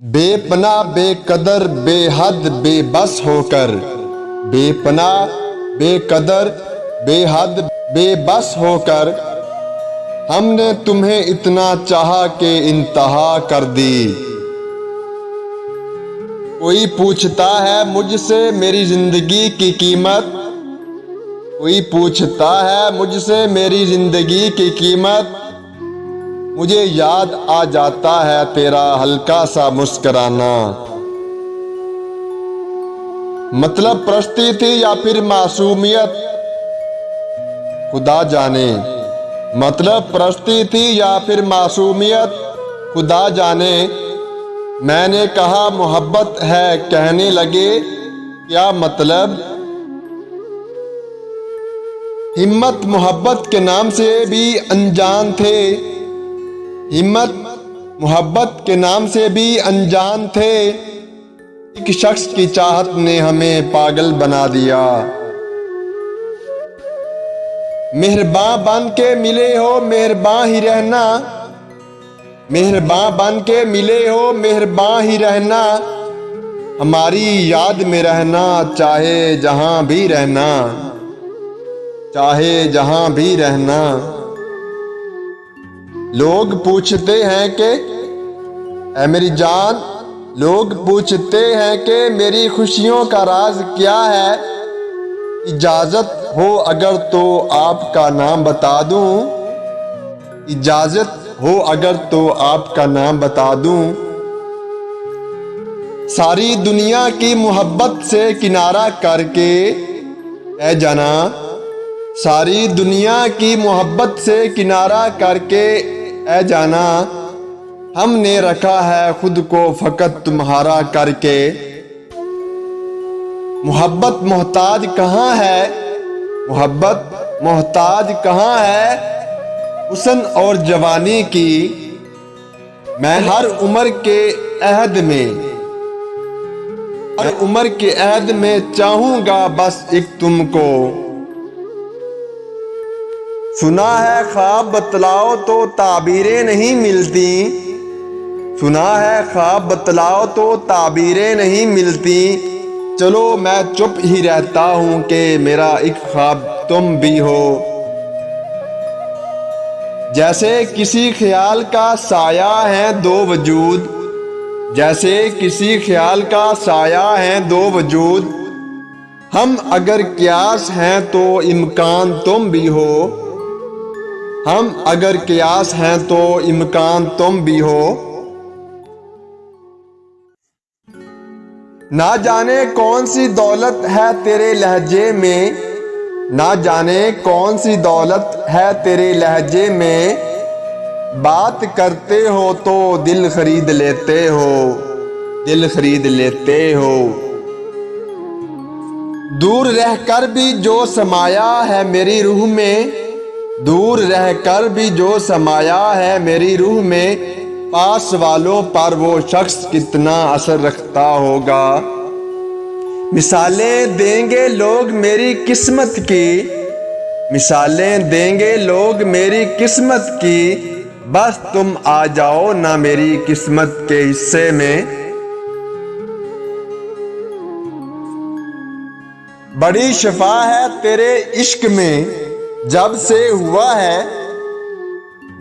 बेपना बेकदर बेहद बेबस होकर, बेपना बेकदर बेहद बेबस होकर हमने तुम्हें इतना चाहा कि इंतहा कर दी। कोई पूछता है मुझसे मेरी जिंदगी की कीमत, कोई पूछता है मुझसे मेरी जिंदगी की कीमत, मुझे याद आ जाता है तेरा हल्का सा मुस्कुराना। मतलब प्रस्ती थी या फिर मासूमियत, खुदा जाने। मतलब प्रस्ती थी या फिर मासूमियत, खुदा जाने। मैंने कहा मोहब्बत है, कहने लगे क्या मतलब। हिम्मत मोहब्बत के नाम से भी अनजान थे, हिम्मत मोहब्बत के नाम से भी अनजान थे। एक शख्स की चाहत ने हमें पागल बना दिया। मेहरबान बन के मिले हो मेहरबान ही रहना, मेहरबान बन के मिले हो मेहरबान ही रहना। हमारी याद में रहना चाहे जहां भी रहना, चाहे जहां भी रहना। लोग पूछते हैं कि ऐ मेरी जान, लोग पूछते हैं कि मेरी खुशियों का राज क्या है। इजाजत हो अगर तो आपका नाम बता दूं, इजाजत हो अगर तो आपका नाम बता दूं। सारी दुनिया की मोहब्बत से किनारा करके ऐ जाना, सारी दुनिया की मोहब्बत से किनारा करके ऐ जाना। हमने रखा है खुद को फकत तुम्हारा करके। मोहब्बत मोहताज कहाँ है, मोहब्बत मोहताज कहाँ है हुस्न और जवानी की। मैं हर उम्र के अहद में, हर उम्र के अहद में चाहूंगा बस एक तुमको। सुना है ख्वाब बतलाओ तो ताबीरें नहीं मिलती, सुना है ख्वाब बतलाओ तो ताबीरें नहीं मिलती। चलो मैं चुप ही रहता हूं कि मेरा एक ख्वाब तुम भी हो। जैसे किसी ख्याल का साया है दो वजूद, जैसे किसी ख्याल का साया है दो वजूद। हम अगर क्यास हैं तो इम्कान तुम भी हो, हम अगर क्यास हैं तो इम्कान तुम भी हो। ना जाने कौन सी दौलत है तेरे लहजे में, ना जाने कौन सी दौलत है तेरे लहजे में। बात करते हो तो दिल खरीद लेते हो, दिल खरीद लेते हो। दूर रहकर भी जो समाया है मेरी रूह में, दूर रहकर भी जो समाया है मेरी रूह में। पास वालों पर वो शख्स कितना असर रखता होगा। मिसालें देंगे लोग मेरी किस्मत की, मिसालें देंगे लोग मेरी किस्मत की। बस तुम आ जाओ ना मेरी किस्मत के हिस्से में। बड़ी शफा है तेरे इश्क में, जब से हुआ है,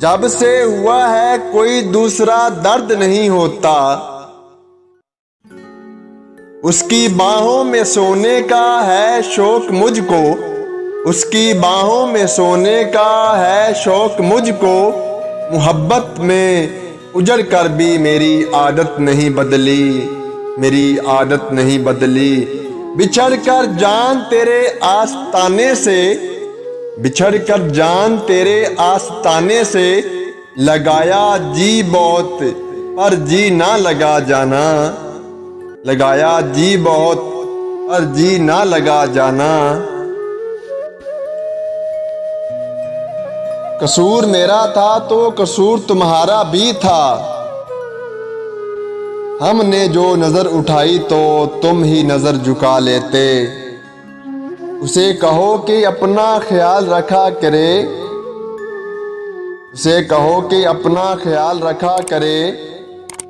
जब से हुआ है कोई दूसरा दर्द नहीं होता। उसकी बाहों में सोने का है शौक मुझको, उसकी बाहों में सोने का है शौक मुझको। मोहब्बत में उजड़ कर भी मेरी आदत नहीं बदली, मेरी आदत नहीं बदली। बिछड़ कर जान तेरे आस्ताने से, बिछड़ कर जान तेरे आस्ताने से। लगाया जी बहुत पर जी ना लगा जाना, लगाया जी बहुत पर जी ना लगा जाना। कसूर मेरा था तो कसूर तुम्हारा भी था। हमने जो नजर उठाई तो तुम ही नजर झुका लेते। उसे कहो कि अपना ख्याल रखा करे, उसे कहो कि अपना ख्याल रखा करे।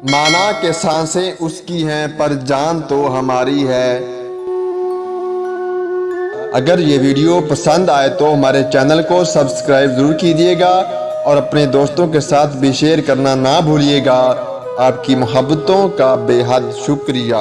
माना के सांसें उसकी हैं पर जान तो हमारी है। अगर ये वीडियो पसंद आए तो हमारे चैनल को सब्सक्राइब ज़रूर कीजिएगा और अपने दोस्तों के साथ भी शेयर करना ना भूलिएगा। आपकी मोहब्बतों का बेहद शुक्रिया।